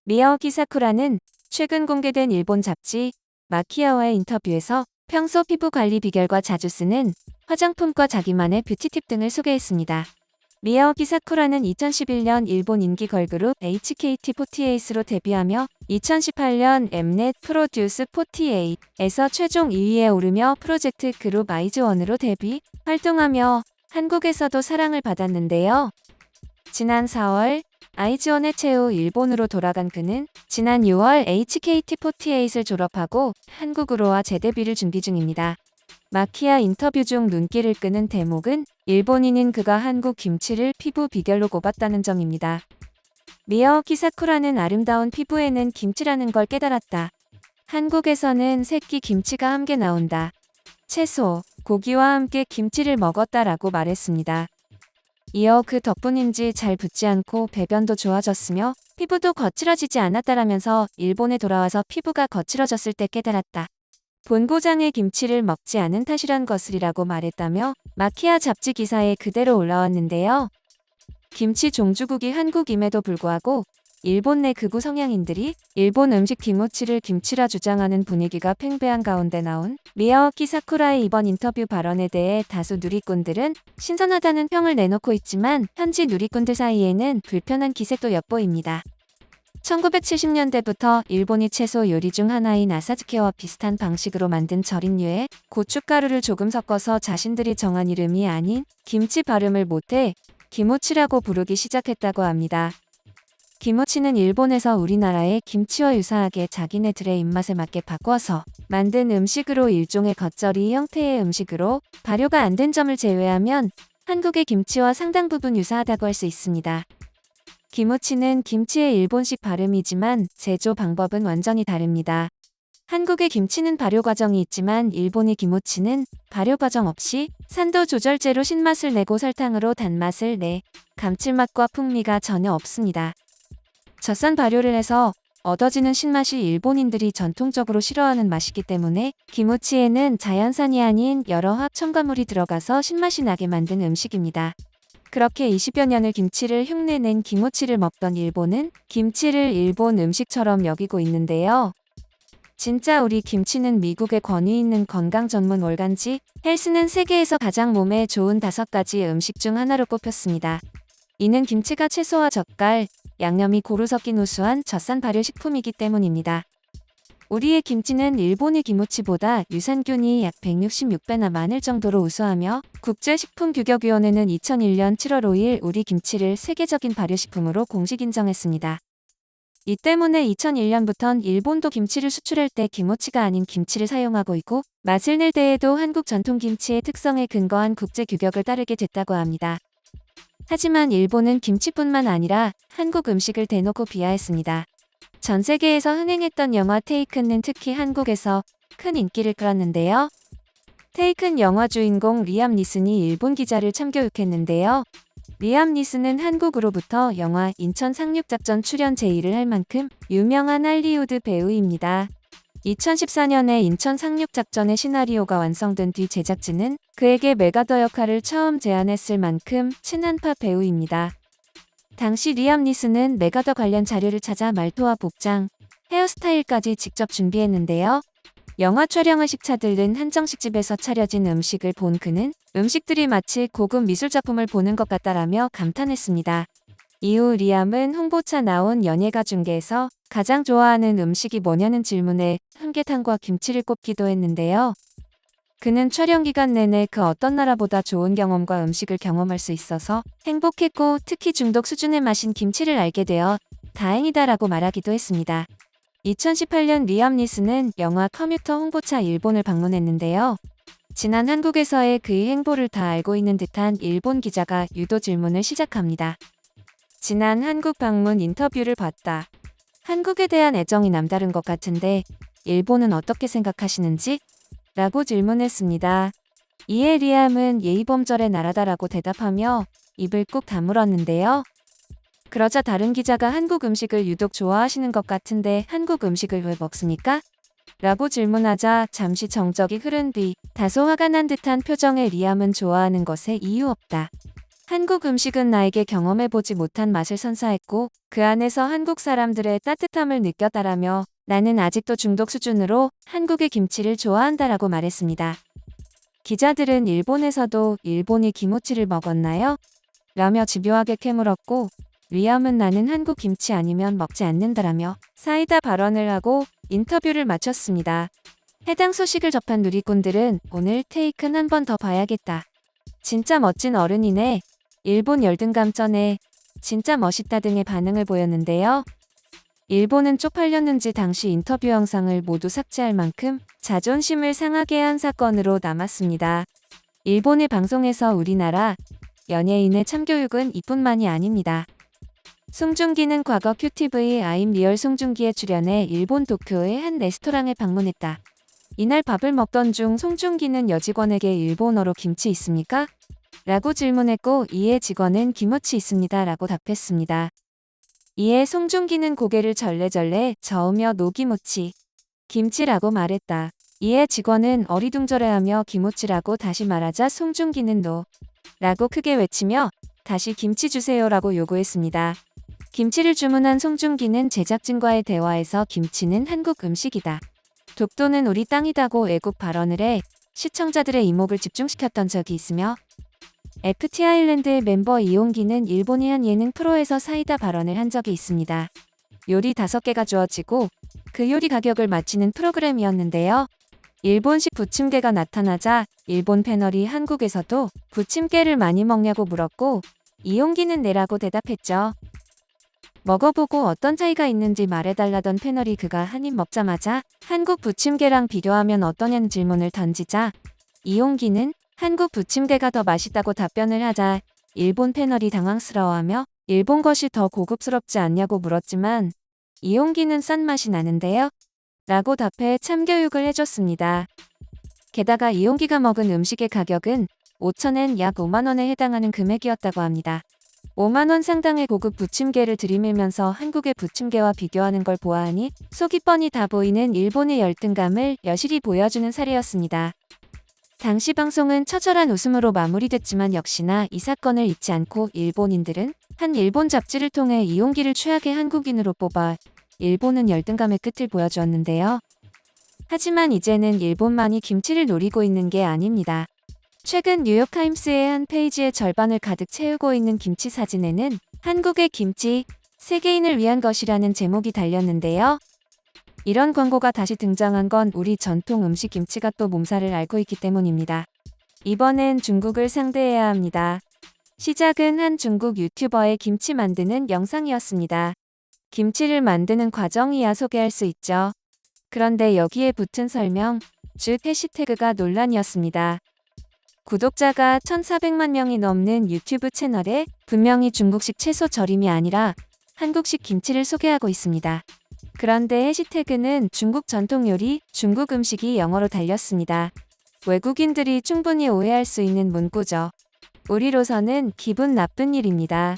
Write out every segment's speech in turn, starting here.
미야오키 사쿠라는 최근 공개된 일본 잡지 마키아와의 인터뷰에서 평소 피부 관리 비결과 자주 쓰는 화장품과 자기만의 뷰티 팁 등을 소개했습니다. 미야오키 사쿠라는 2011년 일본 인기 걸그룹 HKT48로 데뷔하며 2018년 엠넷 프로듀스 48에서 최종 2위에 오르며 프로젝트 그룹 아이즈원으로 데뷔, 활동하며 한국에서도 사랑을 받았는데요. 지난 4월 아이즈원의 최후 일본으로 돌아간 그는 지난 6월 HKT48을 졸업하고 한국으로와 재데뷔를 준비 중입니다. 마키아 인터뷰 중 눈길을 끄는 대목은 일본인인 그가 한국 김치를 피부 비결로 꼽았다는 점입니다. 미야오키 사쿠라는 아름다운 피부에는 김치라는 걸 깨달았다. 한국에서는 새끼 김치가 함께 나온다. 채소, 고기와 함께 김치를 먹었다라고 말했습니다. 이어 그 덕분인지 잘 붓지 않고 배변도 좋아졌으며 피부도 거칠어지지 않았다라면서 일본에 돌아와서 피부가 거칠어졌을 때 깨달았다. 본고장의 김치를 먹지 않은 탓이란 것을이라고 말했다며 마키아 잡지 기사에 그대로 올라왔는데요. 김치 종주국이 한국임에도 불구하고 일본 내 극우 성향인들이 일본 음식 기무치를 김치라 주장하는 분위기가 팽배한 가운데 나온 미야오키 사쿠라의 이번 인터뷰 발언에 대해 다수 누리꾼들은 신선하다는 평을 내놓고 있지만 현지 누리꾼들 사이에는 불편한 기색도 엿보입니다. 1970년대부터 일본이 채소 요리 중 하나인 아사즈케와 비슷한 방식으로 만든 절임류에 고춧가루를 조금 섞어서 자신들이 정한 이름이 아닌 김치 발음을 못해 기무치라고 부르기 시작했다고 합니다. 기무치는 일본에서 우리나라의 김치와 유사하게 자기네들의 입맛에 맞게 바꿔서 만든 음식으로 일종의 겉절이 형태의 음식으로 발효가 안 된 점을 제외하면 한국의 김치와 상당 부분 유사하다고 할 수 있습니다. 기무치는 김치의 일본식 발음이지만 제조 방법은 완전히 다릅니다. 한국의 김치는 발효 과정이 있지만 일본의 기무치는 발효 과정 없이 산도 조절제로 신맛을 내고 설탕으로 단맛을 내 감칠맛과 풍미가 전혀 없습니다. 젖산 발효를 해서 얻어지는 신맛이 일본인들이 전통적으로 싫어하는 맛이기 때문에 기무치에는 자연산이 아닌 여러 화학 첨가물이 들어가서 신맛이 나게 만든 음식입니다. 그렇게 20여 년을 김치를 흉내낸 기무치를 먹던 일본은 김치를 일본 음식처럼 여기고 있는데요. 진짜 우리 김치는 미국의 권위 있는 건강 전문 월간지 헬스는 세계에서 가장 몸에 좋은 5가지 음식 중 하나로 꼽혔습니다. 이는 김치가 채소와 젓갈, 양념이 고루 섞인 우수한 젖산 발효 식품이기 때문입니다. 우리의 김치는 일본의 기무치보다 유산균이 약 166배나 많을 정도로 우수하며 국제식품규격위원회는 2001년 7월 5일 우리 김치를 세계적인 발효식품으로 공식 인정했습니다. 이 때문에 2001년부턴 일본도 김치를 수출할 때 기무치가 아닌 김치를 사용하고 있고 맛을 낼 때에도 한국 전통 김치의 특성에 근거한 국제규격을 따르게 됐다고 합니다. 하지만 일본은 김치뿐만 아니라 한국 음식을 대놓고 비하했습니다. 전 세계에서 흥행했던 영화 테이큰은 특히 한국에서 큰 인기를 끌었는데요. 테이큰 영화 주인공 리암 니슨이 일본 기자를 참교육했는데요. 리암 니슨은 한국으로부터 영화 인천 상륙작전 출연 제의를 할 만큼 유명한 할리우드 배우입니다. 2014년에 인천 상륙작전의 시나리오가 완성된 뒤 제작진은 그에게 메가더 역할을 처음 제안했을 만큼 친한파 배우입니다. 당시 리암 니슨은 메가더 관련 자료를 찾아 말투와 복장, 헤어스타일까지 직접 준비했는데요. 영화 촬영을 식차들른 한정식집에서 차려진 음식을 본 그는 음식들이 마치 고급 미술작품을 보는 것 같다라며 감탄했습니다. 이후 리암은 홍보차 나온 연예가 중계에서 가장 좋아하는 음식이 뭐냐는 질문에 삼계탕과 김치를 꼽기도 했는데요. 그는 촬영 기간 내내 그 어떤 나라보다 좋은 경험과 음식을 경험할 수 있어서 행복했고 특히 중독 수준의 맛인 김치를 알게 되어 다행이다라고 말하기도 했습니다. 2018년 리암 니슨은 영화 커뮤터 홍보차 일본을 방문했는데요. 지난 한국에서의 그의 행보를 다 알고 있는 듯한 일본 기자가 유도 질문을 시작합니다. 지난 한국 방문 인터뷰를 봤다. 한국에 대한 애정이 남다른 것 같은데 일본은 어떻게 생각하시는지? 라고 질문했습니다. 이에 리암은 예의범절의 나라다라고 대답하며 입을 꾹 다물었는데요. 그러자 다른 기자가 한국 음식을 유독 좋아하시는 것 같은데 한국 음식을 왜 먹습니까? 라고 질문하자 잠시 정적이 흐른 뒤 다소 화가 난 듯한 표정의 리암은 좋아하는 것에 이유 없다. 한국 음식은 나에게 경험해보지 못한 맛을 선사했고 그 안에서 한국 사람들의 따뜻함을 느꼈다라며 나는 아직도 중독 수준으로 한국의 김치를 좋아한다라고 말했습니다. 기자들은 일본에서도 일본이 기모치를 먹었나요? 라며 집요하게 캐물었고 리엄은 나는 한국 김치 아니면 먹지 않는다라며 사이다 발언을 하고 인터뷰를 마쳤습니다. 해당 소식을 접한 누리꾼들은 오늘 테이큰 한 번 더 봐야겠다. 진짜 멋진 어른이네. 일본 열등감전에 진짜 멋있다 등의 반응을 보였는데요. 일본은 쪽팔렸는지 당시 인터뷰 영상을 모두 삭제할 만큼 자존심을 상하게 한 사건으로 남았습니다. 일본의 방송에서 우리나라 연예인의 참교육은 이뿐만이 아닙니다. 송중기는 과거 큐티브이 I'm 리얼 송중기에 출연해 일본 도쿄의 한 레스토랑에 방문했다. 이날 밥을 먹던 중 송중기는 여직원에게 일본어로 김치 있습니까? 라고 질문했고 이에 직원은 기모치 있습니다 라고 답했습니다. 이에 송중기는 고개를 절레절레 저으며 노기모치, 김치라고 말했다. 이에 직원은 어리둥절해하며 기모치라고 다시 말하자 송중기는 노 라고 크게 외치며 다시 김치 주세요라고 요구했습니다. 김치를 주문한 송중기는 제작진과의 대화에서 김치는 한국 음식이다. 독도는 우리 땅이다고 애국 발언을 해 시청자들의 이목을 집중시켰던 적이 있으며 FT 아일랜드의 멤버 이용기는 일본의 한 예능 프로에서 사이다 발언을 한 적이 있습니다. 요리 5개가 주어지고 그 요리 가격을 맞히는 프로그램이었는데요. 일본식 부침개가 나타나자 일본 패널이 한국에서도 부침개를 많이 먹냐고 물었고 이용기는 네라고 대답했죠. 먹어보고 어떤 차이가 있는지 말해달라던 패널이 그가 한 입 먹자마자 한국 부침개랑 비교하면 어떠냐는 질문을 던지자 이용기는 한국 부침개가 더 맛있다고 답변을 하자 일본 패널이 당황스러워하며 일본 것이 더 고급스럽지 않냐고 물었지만 이용기는 싼 맛이 나는데요? 라고 답해 참교육을 해줬습니다. 게다가 이용기가 먹은 음식의 가격은 5,000엔 약 5만원에 해당하는 금액이었다고 합니다. 5만원 상당의 고급 부침개를 들이밀면서 한국의 부침개와 비교하는 걸 보아하니 속이 뻔히 다 보이는 일본의 열등감을 여실히 보여주는 사례였습니다. 당시 방송은 처절한 웃음으로 마무리됐지만 역시나 이 사건을 잊지 않고 일본인들은 한 일본 잡지를 통해 이용기를 최악의 한국인으로 뽑아 일본은 열등감의 끝을 보여주었는데요. 하지만 이제는 일본만이 김치를 노리고 있는 게 아닙니다. 최근 뉴욕타임스의 한 페이지의 절반을 가득 채우고 있는 김치 사진에는 한국의 김치, 세계인을 위한 것이라는 제목이 달렸는데요. 이런 광고가 다시 등장한 건 우리 전통 음식 김치가 또 몸살을 앓고 있기 때문입니다. 이번엔 중국을 상대해야 합니다. 시작은 한 중국 유튜버의 김치 만드는 영상이었습니다. 김치를 만드는 과정이야 소개할 수 있죠. 그런데 여기에 붙은 설명, 즉 해시태그가 논란이었습니다. 구독자가 1,400만 명이 넘는 유튜브 채널에 분명히 중국식 채소 절임이 아니라 한국식 김치를 소개하고 있습니다. 그런데 해시태그는 중국 전통 요리, 중국 음식이 영어로 달렸습니다. 외국인들이 충분히 오해할 수 있는 문구죠. 우리로서는 기분 나쁜 일입니다.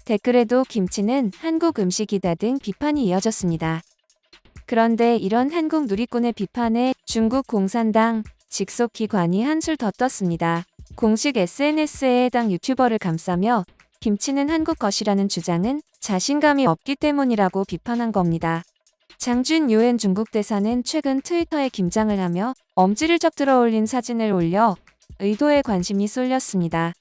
댓글에도 김치는 한국 음식이다 등 비판이 이어졌습니다. 그런데 이런 한국 누리꾼의 비판에 중국 공산당 직속 기관이 한술 더 떴습니다. 공식 SNS에 해당 유튜버를 감싸며 김치는 한국 것이라는 주장은 자신감이 없기 때문이라고 비판한 겁니다. 장준 유엔 중국 대사는 최근 트위터에 김장을 하며 엄지를 접들어 올린 사진을 올려 의도에 관심이 쏠렸습니다.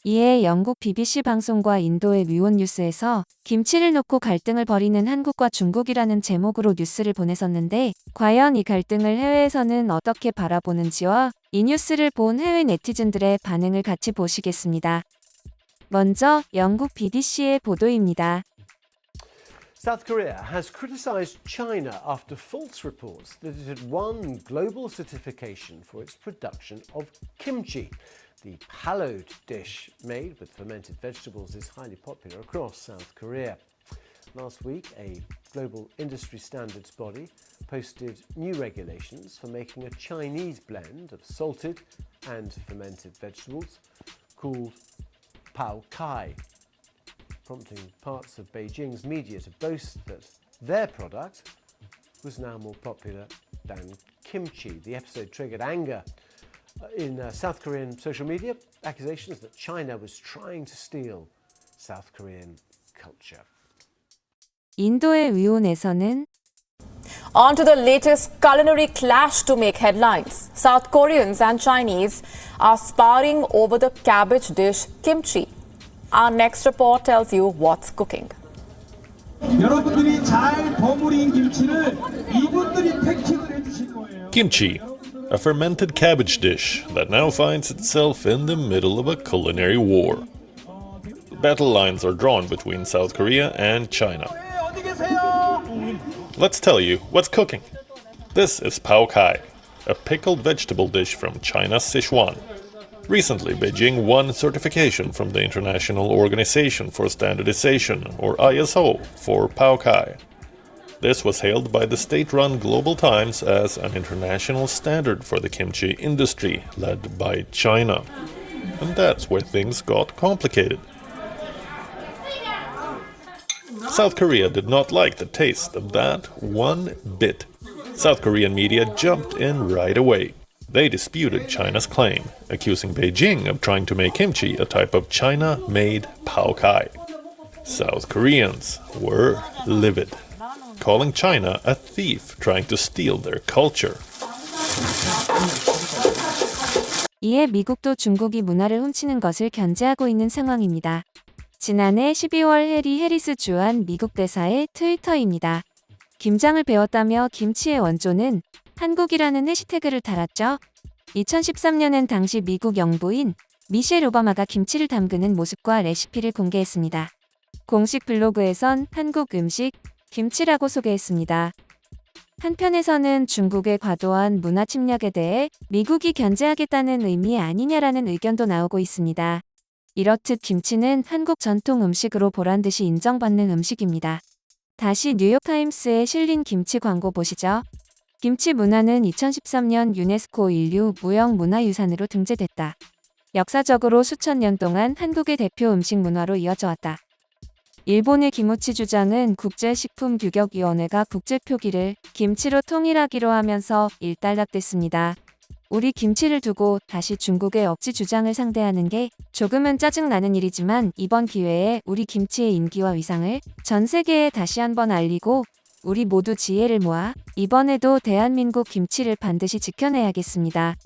이에 영국 BBC 방송과 인도의 위원 뉴스에서 김치를 놓고 갈등을 벌이는 한국과 중국이라는 제목으로 뉴스를 보냈었는데 과연 이 갈등을 해외에서는 어떻게 바라보는지와 이 뉴스를 본 해외 네티즌들의 반응을 같이 보시겠습니다. 먼저 영국 BBC의 보도입니다. South Korea has criticized China after false reports that it had won global certification for its production of kimchi. The hallowed dish made with fermented vegetables is highly popular across South Korea. Last week, a global industry standards body posted new regulations for making a Chinese blend of salted and fermented vegetables called Pao Kai, prompting parts of Beijing's media to boast that their product was now more popular than kimchi. The episode triggered anger in South Korean social media, accusations that China was trying to steal South Korean culture. 인도의 의원에서는 On to the latest culinary clash to make headlines. South Koreans and Chinese are sparring over the cabbage dish kimchi. Our next report tells you what's cooking. 여러분들이 잘 버무린 김치를 이분들이 패킹을 해주실 거예요. Kimchi, a fermented cabbage dish that now finds itself in the middle of a culinary war. Battle lines are drawn between South Korea and China. 어디 계세요? Let's tell you what's cooking. This is Pao Kai, a pickled vegetable dish from China's Sichuan. Recently, Beijing won certification from the International Organization for Standardization, or ISO, for Pao Kai. This was hailed by the state-run Global Times as an international standard for the kimchi industry, led by China. And that's where things got complicated. South Korea did not like the taste of that one bit. South Korean media jumped in right away. They disputed China's claim, accusing Beijing of trying to make kimchi a type of China-made Pao Kai. South Koreans were livid, calling China a thief trying to steal their culture. 이에 미국도 중국이 문화를 훔치는 것을 견제하고 있는 상황입니다. 지난해 12월 해리 해리스 주한 미국 대사의 트위터입니다. 김장을 배웠다며 김치의 원조는 한국이라는 해시태그를 달았죠. 2013년엔 당시 미국 영부인 미셸 오바마가 김치를 담그는 모습과 레시피를 공개했습니다. 공식 블로그에선 한국 음식 김치라고 소개했습니다. 한편에서는 중국의 과도한 문화 침략에 대해 미국이 견제하겠다는 의미 아니냐라는 의견도 나오고 있습니다. 이렇듯 김치는 한국 전통 음식으로 보란듯이 인정받는 음식입니다. 다시 뉴욕타임스에 실린 김치 광고 보시죠. 김치 문화는 2013년 유네스코 인류 무형문화유산으로 등재됐다. 역사적으로 수천 년 동안 한국의 대표 음식 문화로 이어져 왔다. 일본의 기무치 주장은 국제식품규격위원회가 국제 표기를 김치로 통일하기로 하면서 일단락됐습니다. 우리 김치를 두고 다시 중국의 억지 주장을 상대하는 게 조금은 짜증나는 일이지만 이번 기회에 우리 김치의 인기와 위상을 전 세계에 다시 한번 알리고 우리 모두 지혜를 모아 이번에도 대한민국 김치를 반드시 지켜내야겠습니다.